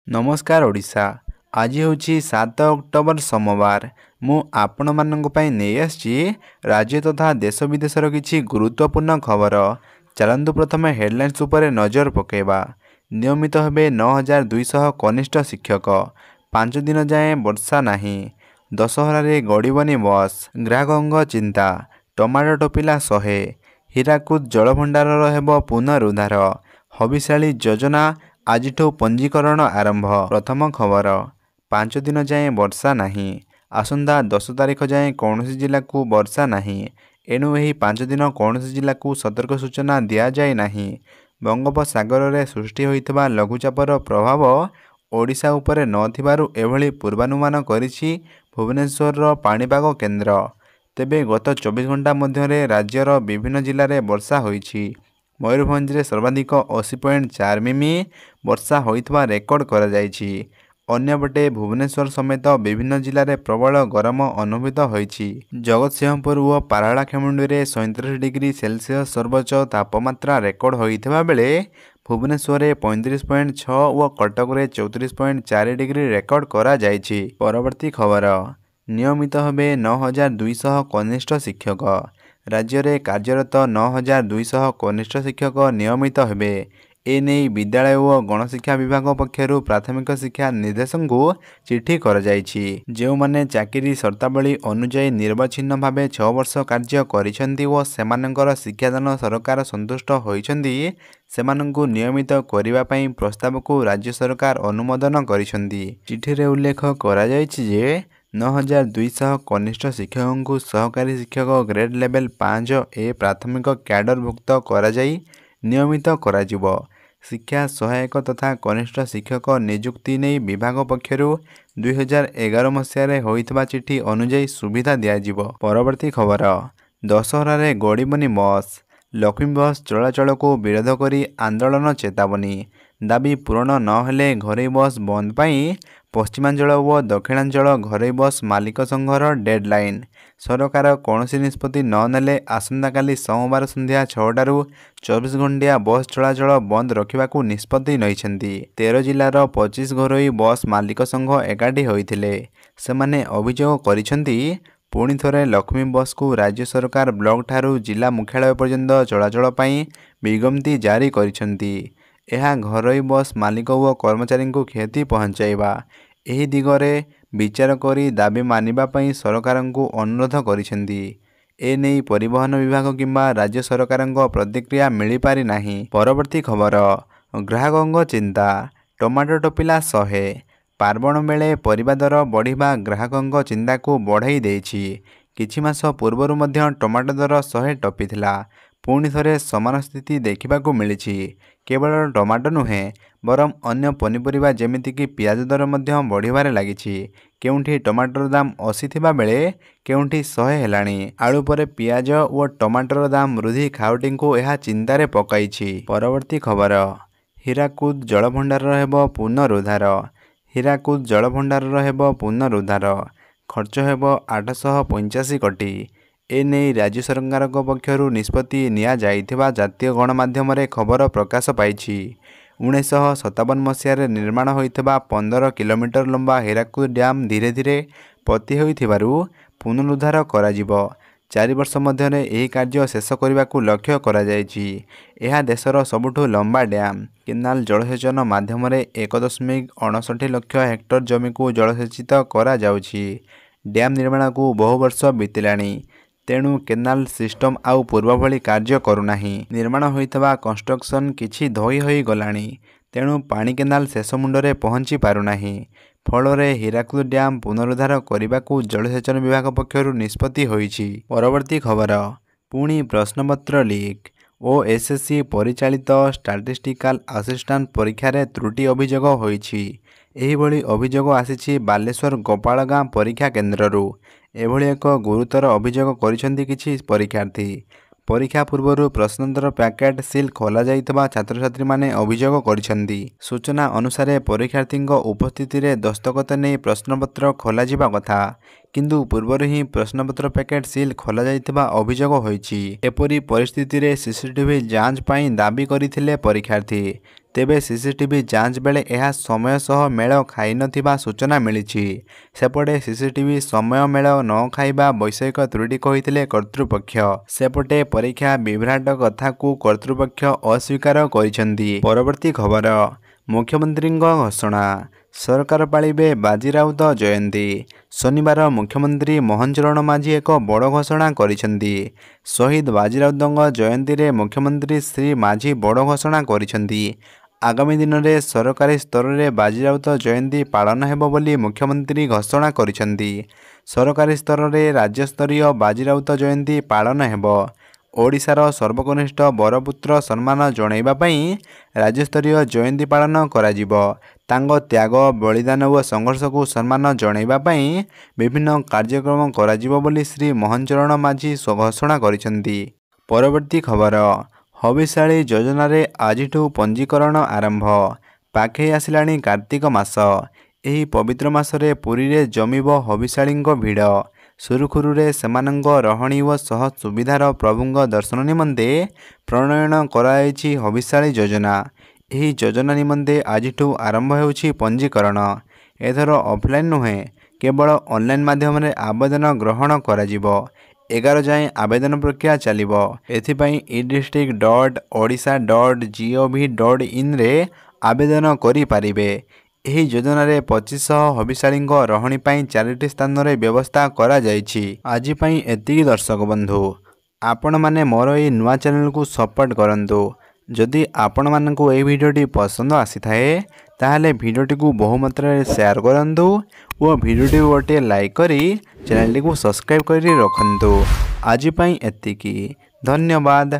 नमस्कार ओडिशा। आज हूँ 7 अक्टोबर सोमवार। मु आपण मानक पई नहीं आसी राज्य तथा देश विदेशर किछि गुरुत्वपूर्ण खबर। चलंतु प्रथम हेडलाइंस उपरे नजर पकेबा। नियमित हेबे 9200 कनिष्ठ शिक्षक। 5 दिन जाए वर्षा नहीं। दशहरा रे गड़बनी बस। ग्राहकों चिंता। टमाटो टोपिला 100। हीराकुद जलभंडार हेब पुनरुद्धार। हबिशाली योजना आजिठू पंजीकरण आरंभ। प्रथम खबर। 5 दिन जाए वर्षा नहीं। आसंता 10 तारिख जाए कौन जिला को वर्षा नहीं। एणु यही 5 दिन कौन जिला को सतर्क सूचना दि जाए नहीं। बंगोपसागर में सृष्टि होइथिबा लघुचापर प्रभाव ओडिशा उपरे नथिबारु एभली पूर्वानुमान करिछि भुवनेश्वर पाणीपाग केन्द्र। तेबे गत 24 घंटा मध्य राज्यर विभिन्न जिले में वर्षा होइछि। मयूरभंज में सर्वाधिक 80.4 मिमी वर्षा होइथिबा रेकर्ड करा जाइछि। अन्यपटे भुवनेश्वर समेत विभिन्न जिले में प्रबल गरम अनुभूत होइछि। जगतसिंहपुर और पारालाखेमुंडी में 37 डिग्री सेल्सियस सर्वोच्च तापमात्रा रेकर्ड होइथिबा बेले भुवनेश्वर में 35.6 और कटक में 34.4 डिग्री रेकर्ड करा जाइछि। परवर्ती खबर। नियमित हेबे 9200 कनिष्ठ शिक्षक। राज्य में कार्यरत 9200 कनिष्ठ शिक्षक नियमित हेबे। एने विद्यालय और गणशिक्षा विभाग पक्षर प्राथमिक शिक्षा निर्देशक को चिठी कर जो माने चाकरी शर्तावली अनुजाई निर्वाचिन्न भाव 6 वर्ष कार्य करिसेंती और सेमानंकर शिक्षादान सरकार संतुष्ट होइछंती सेमानंकु नियमित करिबा पई प्रस्ताव को राज्य सरकार अनुमोदन करिसेंती। चिठी रे उल्लेख करा जायछि जे 9200 कनिष्ठ शिक्षकों को सहकारी शिक्षक ग्रेड लेवल 5A प्राथमिक कैडरभुक्त करा जाई नियमित कराजिबो। शिक्षा सहायक तथा कनिष्ठ शिक्षक नियुक्ति नहीं विभाग पक्षर 2011 मसीह होइथिबा चिठी अनुजाई सुविधा दियाजिबो। परवर्ती खबर। दशहरा रे गड़बनी बस। लक्ष्मी बस चलाचल को विरोध करी आंदोलन चेतावनी। दाबी पूरण नहेले घरोई बस बंद पाई पश्चिमांचल और दक्षिणांचल घरोई बस मालिक संघर डेडलाइन। सरकार कौन निष्पत्ति ननेले आसंता काली सोमवार संध्या 6टारू 24 घंटिया बस चलाचल बंद रखा निष्पत्ति नैछंती। 13 जिलार 25 घरोई बस मालिक संघ एकाठी होइथिले। सेमाने अभियोग करिसेंती पुणी थरे लक्ष्मी बस को राज्य सरकार ब्लॉक ठारू जिला मुख्यालय पर्यंत चलाचल पाई विज्ञप्ति जारी करिसेंती। यह घरोई बस मालिक और कर्मचारी को क्षति पहुँचाइबा एही दिगरे विचार करी दाबी मानिबा पई सरकार को अनुरोध करिसेंती। एने परिवहन विभाग किंबा राज्य सरकार प्रतिक्रिया मिली पारि नाही। परवर्ती खबर। ग्राहकों चिंता। टमाटो टोपिला 100। पार्वण बेले परिबा दर बढ़िबा ग्राहकों चिंता को बढ़ाई देछि। किछि मास पूर्वरु मध्य टमाटो दर 100 टपिथिला। पुणी थरे समान स्थिति देखा मिली। केवल टमाटो नुहे बरम अन्य पनीपरिबा जेमिति कि पियाज दर मध्य बढ़िबारे लागिछि। केउंठी टमाटर दाम 80 थिबा बेले केउंठी 100 हेलाणी। आलू परे पियाज और टमाटर दाम वृद्धि खाउटी को यह चिंतारे पकाइछि। परवर्ती खबर। हीराकुद जलभंडार हेब पुनरुद्धार। हीराकुद जलभंडार हेब पुनरुद्धार। खर्च हेब 885 कोटी। एने राज्य सरकार पक्षर निष्पत्ति निया जाइथिबा जातीय गणमाध्यम खबर प्रकाश पाइछि। 1957 मसीह निर्माण होइथिबा 15 किलोमीटर लंबा हीराकुद डैम धीरे धीरे पति होइथिबारु पुनरुद्धार कराजिबो। 4 वर्ष मध्य यह कार्य शेष करने को लक्ष्य करा जायछि। यह देशर सबुठु लंबा डैम। केनाल जलसेचन माध्यम 1.59 लाख हेक्टर जमी को जलसेचित करा जाउछि। डैम निर्माण को बहु वर्ष बीतिलाणी। तेणु केनाल सिस्टम आउ पूर्व भली कार्य करुनाही। निर्माण होइतबा कंस्ट्रक्शन किछि धोई होई गलाणी। तेणु पानी केनाल शेष मुंडरे पहुँची पारुनाही। फलरे हीराकुद डैम पुनरुद्धार करने को जलसेचन विभाग पक्षर निष्पत्ति होइछि। परवर्ती खबर। पुणी प्रश्नपत्र लीक। ओएसएससी परिचालित स्टैटिस्टिकल असिस्टेंट परीक्षा रे त्रुटि अभियोग होइछि। एही भली अभियोग आसीछि बालेश्वर गोपालगाँ परीक्षा केन्द्ररू। एभली एक गुरुतर अभियोग करिसेंती किछि परीक्षार्थी। परीक्षा पूर्व प्रश्नोत्तर पैकेट सिल खोला जाइतबा छात्र छात्री माने अभियोग करिसेंती। सूचना अनुसार परीक्षार्थी उपस्थिति रे दस्तखत नहीं प्रश्नपत्र खोला जिबा कथा किंतु पूर्वर ही प्रश्नपत्र पैकेट सिल खोला जाइतबा अभियोग होइछि। एपरि परिस्थिति रे सीसीटीवी जांच पाई दाबी करिथिले परीक्षार्थी। ତେବେ ସିସିଟିଭି ଯାଞ୍ଚ ବେଳେ ଏହା ସମୟ ସହ ମେଳ ଖାଇନଥିବା ସୂଚନା ମିଳିଛି। ସେପଟେ ସିସିଟିଭି ସମୟ ମେଳ ନ ଖାଇବା ବୈଷୟିକ ତ୍ରୁଟି କହିଥିଲେ କର୍ତ୍ତୃପକ୍ଷ। ସେପଟେ ପରୀକ୍ଷା ବିଭ୍ରାଟ କଥାକୁ କର୍ତ୍ତୃପକ୍ଷ ଅସ୍ୱୀକାର କରିଛନ୍ତି। ପରବର୍ତ୍ତୀ ଖବର, ମୁଖ୍ୟମନ୍ତ୍ରୀଙ୍କ ଘୋଷଣା, ସରକାର ପାଳିବେ ବାଜି ରାଉତ ଜୟନ୍ତୀ। ଶନିବାର ମୁଖ୍ୟମନ୍ତ୍ରୀ ମୋହନ ଚରଣ ମାଝୀ ଏକ ବଡ଼ ଘୋଷଣା କରିଛନ୍ତି। ଶହୀଦ ବାଜି ରାଉତଙ୍କ ଜୟନ୍ତୀରେ ମୁଖ୍ୟମନ୍ତ୍ରୀ ଶ୍ରୀ ମାଝୀ ବଡ଼ ଘୋଷଣା କରିଛନ୍ତି। ଆଗାମୀ ଦିନରେ ସରକାରୀ ସ୍ତରରେ ବାଜି ରାଉତ ଜୟନ୍ତୀ ପାଳନ ହେବ ବୋଲି ମୁଖ୍ୟମନ୍ତ୍ରୀ ଘୋଷଣା କରିଛନ୍ତି। ସରକାରୀ ସ୍ତରରେ ରାଜ୍ୟସ୍ତରୀୟ ବାଜି ରାଉତ ଜୟନ୍ତୀ ପାଳନ ହେବ। ଓଡ଼ିଶାର ସର୍ବକନିଷ୍ଠ ବରପୁତ୍ର ସମ୍ମାନ ଜଣାଇବା ପାଇଁ ରାଜ୍ୟସ୍ତରୀୟ ଜୟନ୍ତୀ ପାଳନ କରାଯିବ। ତାଙ୍କ ତ୍ୟାଗ, ବଳିଦାନ ଓ ସଂଘର୍ଷକୁ ସମ୍ମାନ ଜଣାଇବା ପାଇଁ ବିଭିନ୍ନ କାର୍ଯ୍ୟକ୍ରମ କରାଯିବ ବୋଲି ଶ୍ରୀ ମୋହନ ଚରଣ ମାଝୀ ଘୋଷଣା କରିଛନ୍ତି। ପରବର୍ତ୍ତୀ ଖବର, ହବିଷ୍ୟାଳୀ ଯୋଜନାରେ ଆଜିଠୁ ପଞ୍ଜୀକରଣ ଆରମ୍ଭ। ପାଖେଇ ଆସିଲାଣି କାର୍ତ୍ତିକ ମାସ। ଏହି ପବିତ୍ର ମାସରେ ପୁରୀରେ ଜମିବ ହବିଷ୍ୟାଳୀଙ୍କ ଭିଡ଼। ସୁରୁଖୁରୁରେ ସେମାନଙ୍କ ରହଣି ଓ ସହ ସୁବିଧାର ପ୍ରଭୁଙ୍କ ଦର୍ଶନ ନିମନ୍ତେ ପ୍ରଣୟନ କରାଯାଇଛି ହବିଷ୍ୟାଳୀ ଯୋଜନା। ଏହି ଯୋଜନା ନିମନ୍ତେ ଆଜିଠୁ ଆରମ୍ଭ ହେଉଛି ପଞ୍ଜୀକରଣ। ଏଥର ଅଫଲାଇନ୍ ନୁହେଁ, କେବଳ ଅନଲାଇନ୍ ମାଧ୍ୟମରେ ଆବେଦନ ଗ୍ରହଣ କରାଯିବ। 11 ଯାଏଁ ଆବେଦନ ପ୍ରକ୍ରିୟା ଚାଲିବ। ଏଥିପାଇଁ edistrict.odisha.gov.in ରେ ଆବେଦନ କରିପାରିବେ। ଏହି ଯୋଜନାରେ 2500 ହବିଷ୍ୟାଳୀଙ୍କ ରହଣି ପାଇଁ 4ଟି ସ୍ଥାନରେ ବ୍ୟବସ୍ଥା କରାଯାଇଛି। ଆଜି ପାଇଁ ଏତିକି ଦର୍ଶକ ବନ୍ଧୁ। ଆପଣମାନେ ମୋର ଏହି ନୂଆ ଚ୍ୟାନେଲକୁ ସପୋର୍ଟ କରନ୍ତୁ। ଯଦି ଆପଣମାନଙ୍କୁ ଏହି ଭିଡ଼ିଓଟି ପସନ୍ଦ ଆସିଥାଏ ତାହେଲେ ଭିଡ଼ିଓଟିକୁ ବହୁମାତ୍ରାରେ ସେୟାର କରନ୍ତୁ ଓ ଭିଡ଼ିଓଟିକୁ ଗୋଟିଏ ଲାଇକ୍ କରି ଚ୍ୟାନେଲଟିକୁ ସବସ୍କ୍ରାଇବ୍ କରି ରଖନ୍ତୁ। ଆଜି ପାଇଁ ଏତିକି। ଧନ୍ୟବାଦ।